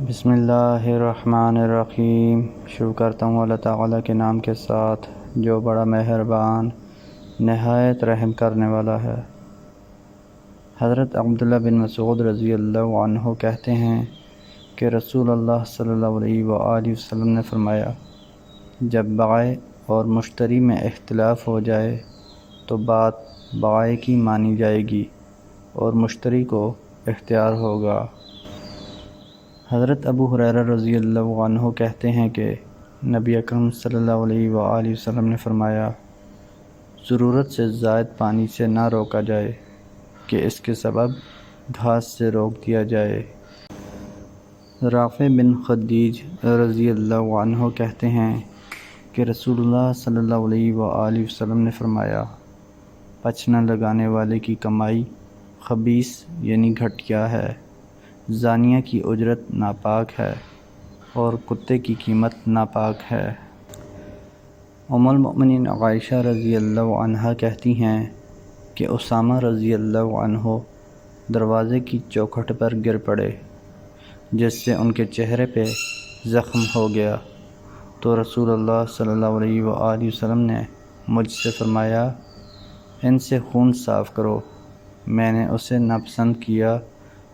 بسم اللہ الرحمن الرحیم۔ شروع کرتا ہوں اللہ تعالیٰ کے نام کے ساتھ جو بڑا مہربان نہایت رحم کرنے والا ہے۔ حضرت عبداللہ بن مسعود رضی اللہ عنہ کہتے ہیں کہ رسول اللہ صلی اللہ علیہ وآلہ وسلم نے فرمایا، جب بائع اور مشتری میں اختلاف ہو جائے تو بات بائع کی مانی جائے گی اور مشتری کو اختیار ہوگا۔ حضرت ابو ہریرہ رضی اللہ عنہ کہتے ہیں کہ نبی اکرم صلی اللہ علیہ وآلہ وسلم نے فرمایا، ضرورت سے زائد پانی سے نہ روکا جائے کہ اس کے سبب گھاس سے روک دیا جائے۔ رافع بن خدیج رضی اللہ عنہ کہتے ہیں کہ رسول اللہ صلی اللہ علیہ وآلہ وسلم نے فرمایا، پچ نہ لگانے والے کی کمائی خبیث یعنی گھٹیا ہے، زانیہ کی اجرت ناپاک ہے اور کتے کی قیمت ناپاک ہے۔ ام المؤمنین عائشہ رضی اللہ عنہا کہتی ہیں کہ اسامہ رضی اللہ عنہ دروازے کی چوکھٹ پر گر پڑے جس سے ان کے چہرے پہ زخم ہو گیا، تو رسول اللہ صلی اللہ علیہ وآلہ وسلم نے مجھ سے فرمایا، ان سے خون صاف کرو۔ میں نے اسے ناپسند کیا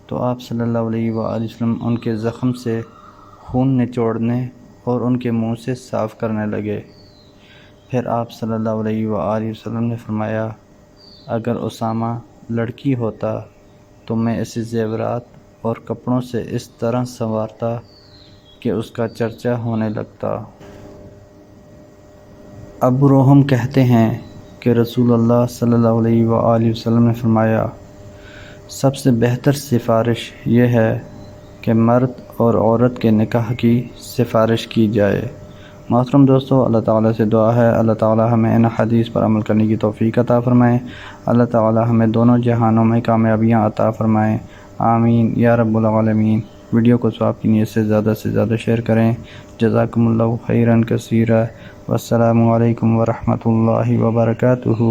تو آپ صلی اللہ علیہ وآلہ وسلم ان کے زخم سے خون نچوڑنے اور ان کے منہ سے صاف کرنے لگے۔ پھر آپ صلی اللہ علیہ وآلہ وسلم نے فرمایا، اگر اسامہ لڑکی ہوتا تو میں اسے زیورات اور کپڑوں سے اس طرح سنوارتا کہ اس کا چرچا ہونے لگتا۔ ابو روحم کہتے ہیں کہ رسول اللہ صلی اللہ علیہ وآلہ وسلم نے فرمایا، سب سے بہتر سفارش یہ ہے کہ مرد اور عورت کے نکاح کی سفارش کی جائے۔ محترم دوستو، اللہ تعالیٰ سے دعا ہے اللہ تعالیٰ ہمیں ان حدیث پر عمل کرنے کی توفیق عطا فرمائے۔ اللہ تعالیٰ ہمیں دونوں جہانوں میں کامیابیاں عطا فرمائیں، آمین یا رب العالمین۔ ویڈیو کو ثواب کی نیت سے زیادہ شیئر کریں۔ جزاکم اللہ خیرا کثیرا، والسلام علیکم ورحمۃ اللہ وبرکاتہ۔